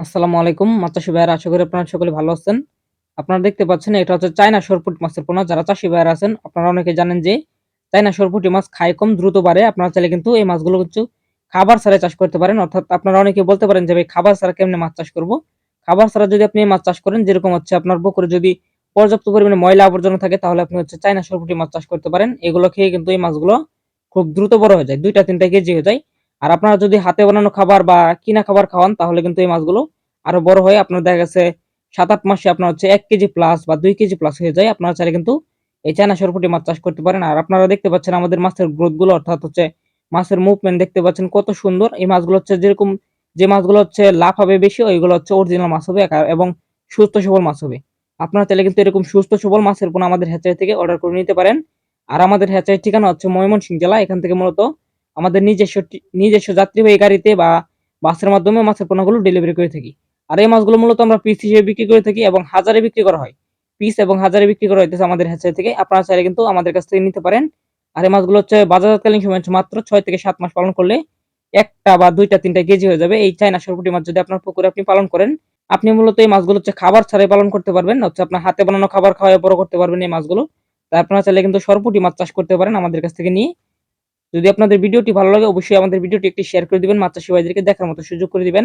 আসসালামু আলাইকুম মাছ চাষী ভাইয়েরা, আশা করি আপনারা সকলে ভালো আছেন। আপনারা দেখতে পাচ্ছেন এটা হচ্ছে চায়না সরপুঁটি মাছের পোনা। যারা চাষী ভাইয়েরা আছেন আপনারা অনেকে জানেন যে চায়না সরপুঁটি মাছ খায় কম, দ্রুত বাড়ে। আপনারা চাইলে কিন্তু এই মাছগুলো কিন্তু খাবার ছাড়াই চাষ করতে পারেন। অর্থাৎ আপনারা অনেকে বলতে পারেন যে ভাই খাবার ছাড়া কেমনে মাছ চাষ করব? খাবার ছাড়া যদি আপনি এই মাছ চাষ করেন, যেরকম হচ্ছে আপনার পুকুরে যদি পর্যাপ্ত পরিমাণে ময়লা আবর্জনা থাকে তাহলে আপনি হচ্ছে চায়না সরপুঁটি মাছ চাষ করতে পারেন। এগুলো খেয়ে কিন্তু এই মাছগুলো খুব দ্রুত বড় হয়ে যায়, ২টা ৩টা কেজি হয়ে যায়। আর আপনারা যদি হাতে বানানো খাবার বা কিনা খাবার খাওয়ান তাহলে কিন্তু এই মাছগুলো আরো বড় হয়। আপনার দেখা গেছে ৭-৮ মাসে আপনার হচ্ছে ১ কেজি প্লাস বা ২ কেজি প্লাস হয়ে যায়। আপনারা চাইলে কিন্তু এই চায়না সরপুঁটি মাছ চাষ করতে পারেন। আর আপনারা দেখতে পাচ্ছেন আমাদের মাছের গ্রোথ গুলো, অর্থাৎ হচ্ছে মাছের মুভমেন্ট দেখতে পাচ্ছেন কত সুন্দর। এই মাছগুলো হচ্ছে যেরকম, যে মাছগুলো হচ্ছে লাফাবে বেশি ওইগুলো হচ্ছে অরিজিনাল মাছ হবে এবং সুস্থ সবল মাছ হবে। আপনারা চাইলে কিন্তু এরকম সুস্থ সবল মাছের পোনা আমাদের হ্যাচারি থেকে অর্ডার করে নিতে পারেন। আর আমাদের হ্যাচারির ঠিকানা হচ্ছে ময়মনসিংহ জেলা। এখান থেকে মূলত আমাদের নিজস্ব যাত্রীবাহী গাড়িতে বা বাসের মাধ্যমে মাছের পোনাগুলো ডেলিভারি করে থাকি। আর এই মাছগুলো মূলত আমরা পিস হিসেবে বিক্রি করে থাকি এবং হাজারে বিক্রি করা হয়। পিস এবং হাজারে বিক্রি করা হইতেছে আমাদের হ্যাচারি থেকে। আপনারা চাইলে কিন্তু আমাদের কাছ থেকে নিতে পারেন। আর এই মাছগুলো হচ্ছে বাজারজাতকালীন সময় হচ্ছে মাত্র ৬ থেকে ৭ মাস পালন করলে ১টা বা ২টা ৩টা কেজি হয়ে যাবে। এই চায়না সরপুঁটি মাছ যদি আপনার পুকুরে আপনি পালন করেন, আপনি মূলত এই মাছগুলো হচ্ছে খাবার ছাড়াই পালন করতে পারবেন। হচ্ছে আপনার হাতে বানানো খাবার খাওয়ায় বড় করতে পারবেন এই মাছগুলো। তাই আপনারা চাইলে কিন্তু সরপুঁটি মাছ চাষ করতে পারেন আমাদের কাছ থেকে নিয়ে। যদি আপনাদের ভিডিওটি ভালো লাগে অবশ্যই আমাদের ভিডিওটি একটি শেয়ার করে দিবেন, মাছ চাষী ভাইদেরকে দেখার মতো সুযোগ করে দিবেন।